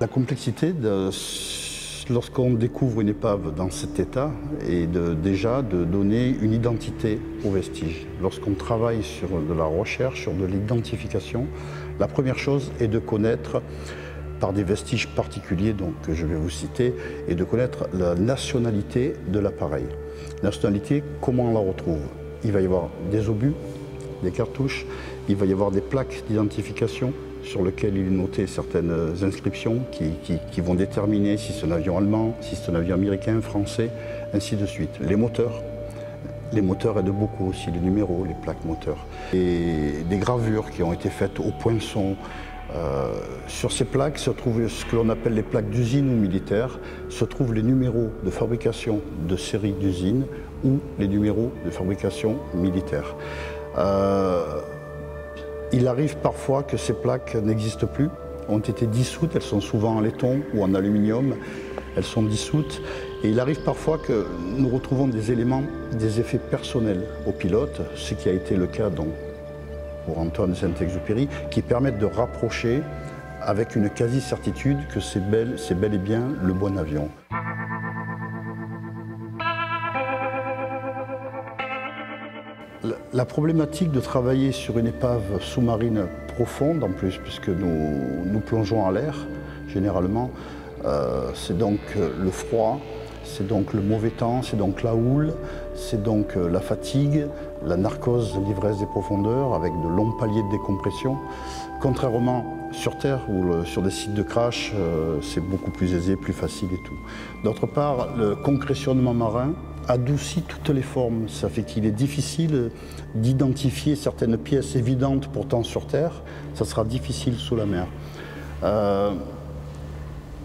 La complexité, lorsqu'on découvre une épave dans cet état, est déjà de donner une identité aux vestiges. Lorsqu'on travaille sur de la recherche, sur de l'identification, la première chose est de connaître, par des vestiges particuliers donc, que je vais vous citer, et de connaître la nationalité de l'appareil. Nationalité, comment on la retrouve? Il va y avoir des obus, des cartouches, il va y avoir des plaques d'identification sur lesquelles il est noté certaines inscriptions qui vont déterminer si c'est un avion allemand, si c'est un avion américain, français, ainsi de suite. Les moteurs aident beaucoup aussi, les numéros, les plaques moteurs. Et des gravures qui ont été faites au poinçon. Sur ces plaques se trouvent ce que l'on appelle les plaques d'usine ou militaires, se trouvent les numéros de fabrication de série d'usine ou les numéros de fabrication militaire. Il arrive parfois que ces plaques n'existent plus, ont été dissoutes, elles sont souvent en laiton ou en aluminium, elles sont dissoutes. Et il arrive parfois que nous retrouvons des éléments, des effets personnels aux pilotes, ce qui a été le cas donc, pour Antoine de Saint-Exupéry, qui permettent de rapprocher avec une quasi-certitude que c'est bel et bien le bon avion. La problématique de travailler sur une épave sous-marine profonde, en plus, puisque nous plongeons à l'air, généralement, c'est donc le froid, c'est donc le mauvais temps, c'est donc la houle, c'est donc la fatigue, la narcose, l'ivresse des profondeurs, avec de longs paliers de décompression. Contrairement sur Terre, ou sur des sites de crash, c'est beaucoup plus aisé, plus facile et tout. D'autre part, le concrétionnement marin adoucit toutes les formes. Ça fait qu'il est difficile d'identifier certaines pièces évidentes pourtant sur Terre. Ça sera difficile sous la mer.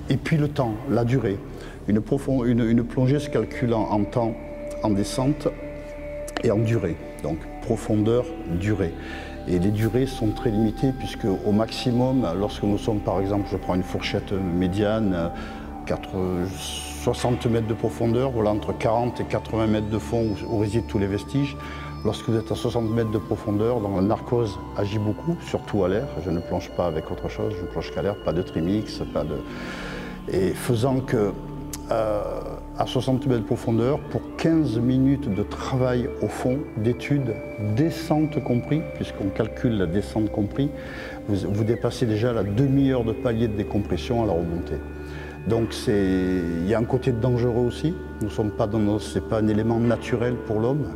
Et puis le temps, la durée. Une plongée se calcule en temps, en descente et en durée. Donc profondeur, durée. Et les durées sont très limitées puisque au maximum, lorsque nous sommes par exemple, je prends une fourchette médiane, 60 mètres de profondeur, voilà, entre 40 et 80 mètres de fond où résident tous les vestiges. Lorsque vous êtes à 60 mètres de profondeur, donc la narcose agit beaucoup, surtout à l'air. Je ne plonge pas avec autre chose, je ne plonge qu'à l'air, pas de trimix, pas de... Et faisant que à 60 mètres de profondeur, pour 15 minutes de travail au fond, d'études, descente compris, puisqu'on calcule la descente compris, vous dépassez déjà la demi-heure de palier de décompression à la remontée. Donc il y a un côté dangereux aussi. Nous sommes pas c'est pas un élément naturel pour l'homme,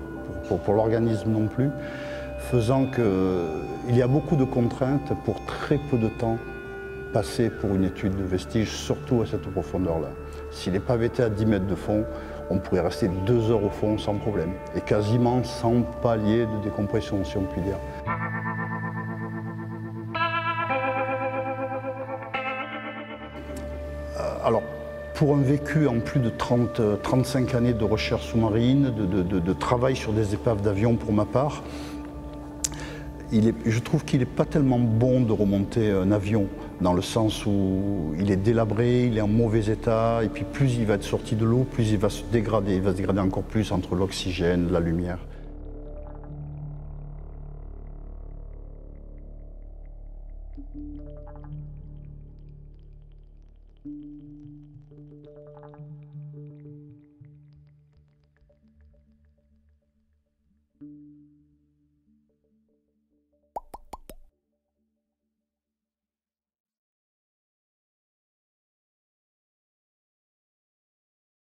pour l'organisme non plus, faisant qu'il y a beaucoup de contraintes pour très peu de temps passé pour une étude de vestiges, surtout à cette profondeur-là. Si l'épave était à 10 mètres de fond, on pourrait rester 2 heures au fond sans problème, et quasiment sans palier de décompression, si on peut dire. Alors, pour un vécu en plus de 35 années de recherche sous-marine, de travail sur des épaves d'avion pour ma part, je trouve qu'il n'est pas tellement bon de remonter un avion, dans le sens où il est délabré, il est en mauvais état, et puis plus il va être sorti de l'eau, plus il va se dégrader encore plus entre l'oxygène, la lumière.